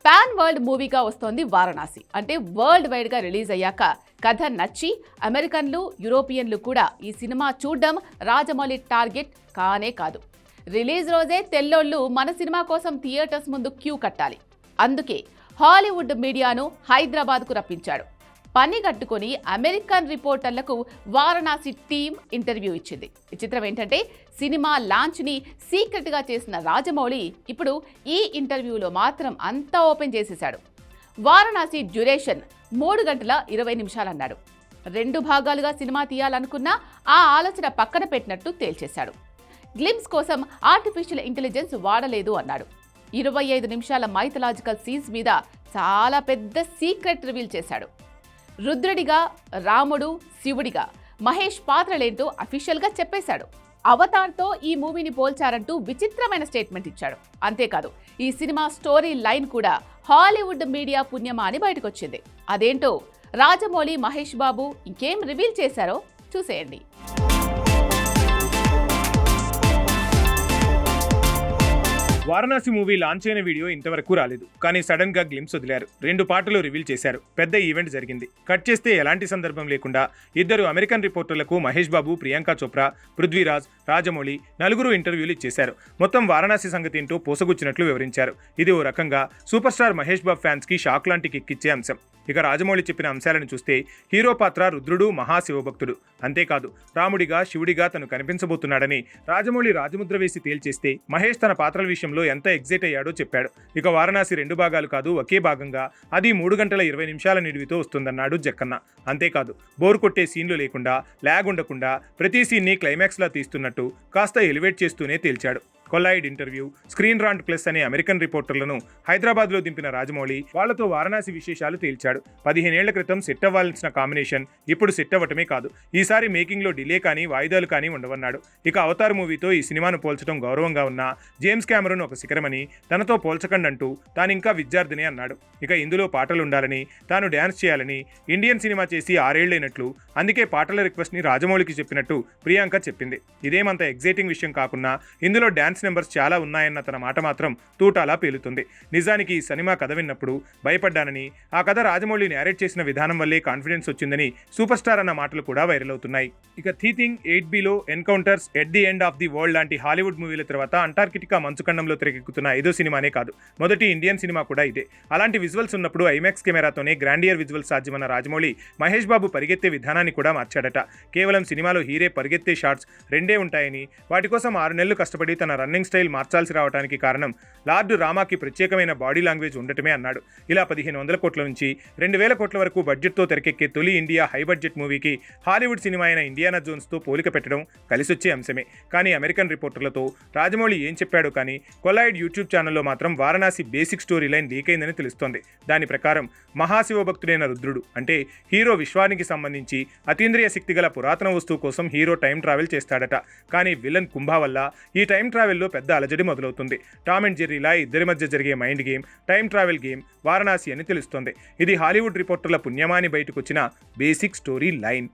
Pan world మూవీగా వస్తోంది వారణాసి. అంటే world wide గా రిలీజ్ అయ్యాక కథ నచ్చి అమెరికన్లు, యూరోపియన్లు కూడా ఈ సినిమా చూడడం రాజమౌళి టార్గెట్ కానే కాదు. రిలీజ్ రోజే తెల్లోళ్ళు మన సినిమా కోసం థియేటర్స్ ముందు క్యూ కట్టాలి. అందుకే హాలీవుడ్ మీడియాను హైదరాబాద్కు రప్పించాడు. పని కట్టుకుని అమెరికన్ రిపోర్టర్లకు వారణాసి టీం ఇంటర్వ్యూ ఇచ్చింది. విచిత్రం ఏంటంటే సినిమా లాంచ్ని సీక్రెట్గా చేసిన రాజమౌళి ఇప్పుడు ఈ ఇంటర్వ్యూలో మాత్రం అంతా ఓపెన్ చేసేశాడు. వారణాసి డ్యూరేషన్ 3 గంటల 20 నిమిషాలన్నాడు. 2 భాగాలుగా సినిమా తీయాలనుకున్నా ఆ ఆలోచన పక్కన పెట్టినట్టు తేల్చేశాడు. గ్లిమ్స్ కోసం ఆర్టిఫిషియల్ ఇంటెలిజెన్స్ వాడలేదు అన్నాడు. 25 నిమిషాల మైథలాజికల్ సీన్స్ మీద చాలా పెద్ద సీక్రెట్ రివీల్ చేశాడు. రుద్రుడిగా, రాముడు, శివుడిగా మహేష్ పాత్రలేంటో అఫీషియల్గా చెప్పేశాడు. అవతార్తో ఈ మూవీని పోల్చారంటూ విచిత్రమైన స్టేట్మెంట్ ఇచ్చాడు. అంతేకాదు ఈ సినిమా స్టోరీ లైన్ కూడా హాలీవుడ్ మీడియా పుణ్యమా అని బయటకొచ్చింది. అదేంటో రాజమౌళి, మహేష్ బాబు ఇంకేం రివీల్ చేశారో చూసేయండి. వారణాసి మూవీ లాంచ్ అయిన వీడియో ఇంతవరకు రాలేదు. కానీ సడన్ గా గ్లిమ్స్ వదిలారు. 2 పాటలు రివీల్ చేశారు. పెద్ద ఈవెంట్ జరిగింది. కట్ చేస్తే ఎలాంటి సందర్భం లేకుండా 2 అమెరికన్ రిపోర్టర్లకు మహేష్ బాబు, ప్రియాంక చోప్రా, పృథ్వీరాజ్, రాజమౌళి 4 ఇంటర్వ్యూలు ఇచ్చేశారు. మొత్తం వారణాసి సంగతి ఏంటో పోసగుచ్చినట్లు వివరించారు. ఇది ఓ రకంగా super star Mahesh Babu fans కి షాక్ లాంటి కిక్కిచ్చే అంశం. ఇక రాజమౌళి చెప్పిన అంశాలను చూస్తే హీరో పాత్ర రుద్రుడు, మహాశివభక్తుడు. అంతేకాదు రాముడిగా, శివుడిగా తను కనిపించబోతున్నాడని రాజమౌళి రాజముద్ర వేసి తేల్చేస్తే మహేష్ తన పాత్రల విషయంలో ఎంత ఎగ్జైట్ అయ్యాడో చెప్పాడు. ఇక వారణాసి 2 భాగాలు కాదు, ఒకే భాగంగా అది 3 గంటల 20 నిమిషాల నిడివితో వస్తుందన్నాడు జక్కన్న. అంతేకాదు బోర్ కొట్టే సీన్లు లేకుండా, ల్యాగ్ ఉండకుండా ప్రతి సీన్ని క్లైమాక్స్లా తీస్తున్నట్టు కాస్త ఎలివేట్ చేస్తూనే తేల్చాడు. కొల్లాయిడ్ ఇంటర్వ్యూ, స్క్రీన్ రాంట్ ప్లస్ అనే అమెరికన్ రిపోర్టర్లను హైదరాబాద్లో దింపిన రాజమౌళి వాళ్లతో వారణాసి విశేషాలు తేల్చాడు. 15 ఏళ్ల క్రితం సెట్ అవ్వాల్సిన కాంబినేషన్ ఇప్పుడు సెట్ అవ్వటమే కాదు, ఈసారి మేకింగ్లో డిలే కానీ, వాయిదాలు కానీ ఉండవన్నాడు. ఇక అవతార్ మూవీతో ఈ సినిమాను పోల్చడం గౌరవంగా ఉన్నా జేమ్స్ కెమెరూన్ ఒక శిఖరమని, తనతో పోల్చకండంటూ తాను ఇంకా విద్యార్థిని అన్నాడు. ఇక ఇందులో పాటలుండాలని, తాను డ్యాన్స్ చేయాలని, ఇండియన్ సినిమా చేసి 6 ఏళ్లైనట్లు, అందుకే పాటల రిక్వెస్ట్ని రాజమౌళికి చెప్పినట్టు ప్రియాంక చెప్పింది. ఇదేమంత ఎగ్జైటింగ్ విషయం కాకున్నా ఇందులో డ్యాన్స్ నెంబర్స్ చాలా ఉన్నాయన్న తన మాట మాత్రం తూటాలా పేలుతుంది. నిజానికి ఈ సినిమా కథ విన్నప్పుడు భయపడ్డానని, ఆ కథ రాజమౌళి నేరేట్ చేసిన విధానం వల్లే కాన్ఫిడెన్స్ వచ్చిందని సూపర్ స్టార్ అన్న మాటలు కూడా వైరల్ అవుతున్నాయి. ఇక థీథింగ్, 8Bలో encounters, at the end of the world లాంటి హాలీవుడ్ మూవీల తర్వాత అంటార్కిటికా మంచుఖండంలో తెరకెక్కుతున్న 5వ సినిమానే కాదు, మొదటి ఇండియన్ సినిమా కూడా ఇదే. అలాంటి విజువల్స్ ఉన్నప్పుడు ఐమాక్స్ కెమెరాతోనే గ్రాండియర్ విజువల్స్ సాధ్యమన్న రాజమౌళి మహేష్ బాబు పరిగెత్తే విధానాన్ని కూడా మార్చాడట. కేవలం సినిమాలో హీరే పరిగెత్తే షాట్స్ 2 ఉంటాయని, వాటి కోసం 6 నెలలు కష్టపడి తన రన్నింగ్ స్టైల్ మార్చాల్సి రావడానికి కారణం లార్డ్ రామాకి ప్రత్యేకమైన బాడీ లాంగ్వేజ్ ఉండటమే అన్నాడు. ఇలా 1500 కోట్ల నుంచి 2000 కోట్ల వరకు బడ్జెట్తో తెరకెక్కే తొలి ఇండియా హై బడ్జెట్ మూవీకి హాలీవుడ్ సినిమా అయిన ఇండియానా జోన్స్తో పోలిక పెట్టడం కలిసొచ్చే అంశమే. కానీ అమెరికన్ రిపోర్టర్లతో రాజమౌళి ఏం చెప్పాడో కానీ కొల్లాయిడ్ యూట్యూబ్ ఛానల్లో మాత్రం Varanasi basic story line leak అయిందని తెలుస్తోంది. దాని ప్రకారం మహాశివభక్తుడైన రుద్రుడు అంటే హీరో విశ్వానికి సంబంధించి అతీంద్రియ శక్తి గల పురాతన వస్తువు కోసం హీరో టైం ట్రావెల్ చేస్తాడట. కానీ విలన్ కుంభా వల్ల ఈ టైం ట్రావెల్లో పెద్ద అలజడి మొదలవుతుంది. టామ్ అండ్ జెర్రీలా ఇద్దరి మధ్య జరిగే mind game, time travel game Varanasi అని తెలుస్తోంది. ఇది హాలీవుడ్ రిపోర్టర్ల పుణ్యమాని బయటకొచ్చిన బేసిక్ స్టోరీ లైన్.